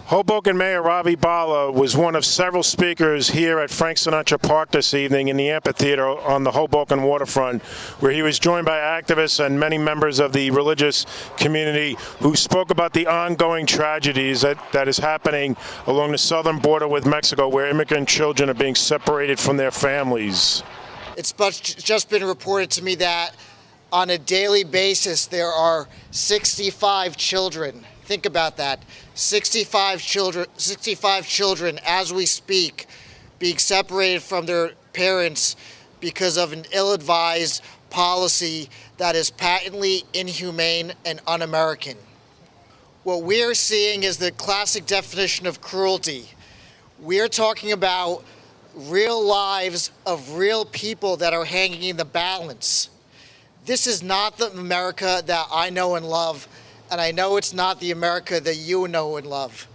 Hoboken Mayor Ravi Bala was one of several speakers here at Frank Sinatra Park this evening in the amphitheater on the Hoboken waterfront, where he was joined by activists and many members of the religious community who spoke about the ongoing tragedies that is happening along the southern border with Mexico, where immigrant children are being separated from their families. It's just been reported to me that on a daily basis there are 65 children. Think about that. 65 children as we speak being separated from their parents because of an ill-advised policy that is patently inhumane and un-American. What we're seeing is the classic definition of cruelty. We're talking about real lives of real people that are hanging in the balance. This is not the America that I know and love, and I know it's not the America that you know and love.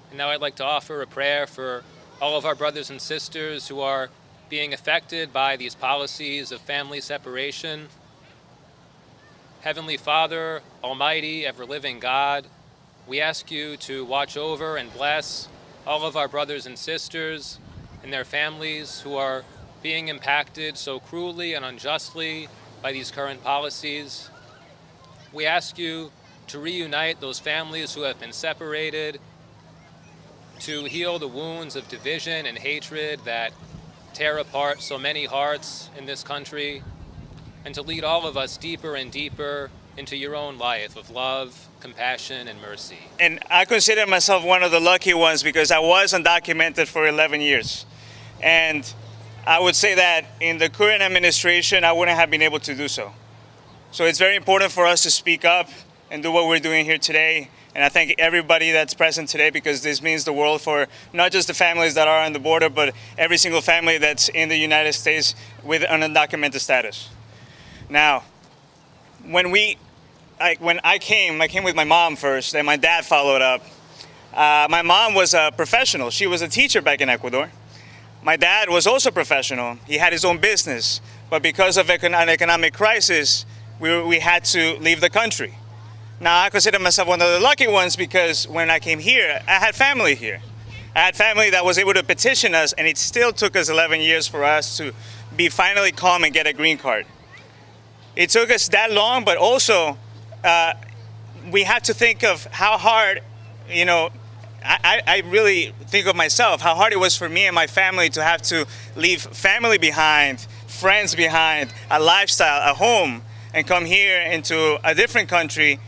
And now I'd like to offer a prayer for all of our brothers and sisters who are being affected by these policies of family separation. Heavenly Father, Almighty, ever-living God, we ask you to watch over and bless all of our brothers and sisters and their families who are being impacted so cruelly and unjustly by these current policies. We ask you to reunite those families who have been separated, to heal the wounds of division and hatred that tear apart so many hearts in this country, and to lead all of us deeper and deeper into your own life of love, compassion, and mercy. And I consider myself one of the lucky ones because I was undocumented for 11 years. And I would say that in the current administration, I wouldn't have been able to do so. So it's very important for us to speak up and do what we're doing here today. And I thank everybody that's present today because this means the world for not just the families that are on the border, but every single family that's in the United States with an undocumented status. Now, when I came with my mom first, and my dad followed up. My mom was a professional. She was a teacher back in Ecuador. My dad was also a professional. He had his own business. But because of an economic crisis, we had to leave the country. Now, I consider myself one of the lucky ones because when I came here, I had family here. I had family that was able to petition us, and it still took us 11 years for us to be finally calm and get a green card. It took us that long, but also we have to think of how hard, I really think of myself, how hard it was for me and my family to have to leave family behind, friends behind, a lifestyle, a home, and come here into a different country.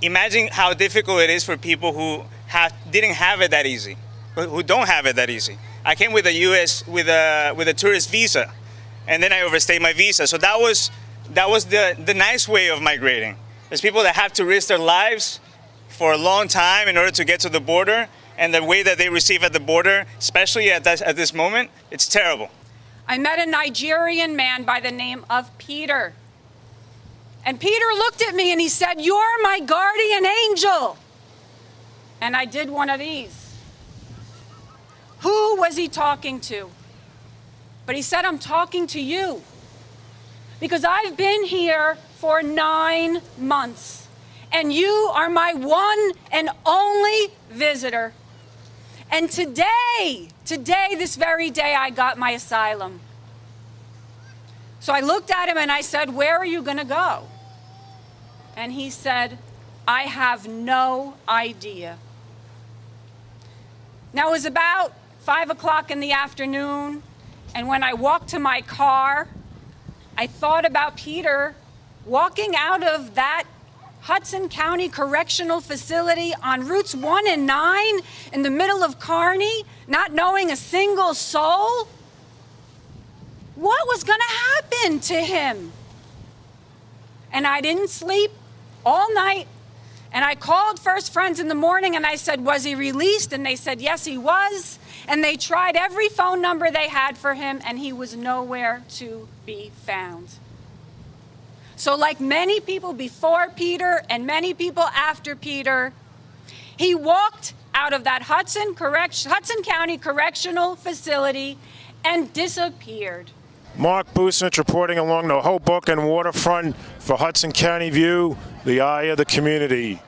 Imagine how difficult it is for people who didn't have it that easy, who don't have it that easy. I came with a tourist visa, and then I overstayed my visa. So that was the nice way of migrating. There's people that have to risk their lives for a long time in order to get to the border, and the way that they receive at the border, especially at this moment, it's terrible. I met a Nigerian man by the name of Peter. And Peter looked at me and he said, "You're my guardian angel." And I did one of these. Who was he talking to? But he said, "I'm talking to you. Because I've been here for 9 months. And you are my one and only visitor. And today, this very day, I got my asylum." So I looked at him and I said, "Where are you going to go?" And he said, "I have no idea." Now it was about 5 o'clock in the afternoon, and when I walked to my car, I thought about Peter walking out of that Hudson County Correctional Facility on routes 1 and 9 in the middle of Kearney, not knowing a single soul. What was going to happen to him? And I didn't sleep all night. And I called First Friends in the morning and I said, "Was he released?" And they said, "Yes, he was." And they tried every phone number they had for him, and he was nowhere to be found. So like many people before Peter and many people after Peter, he walked out of that Hudson County Correctional Facility and disappeared. Mark Busnich reporting along the Hoboken waterfront for Hudson County View, the eye of the community.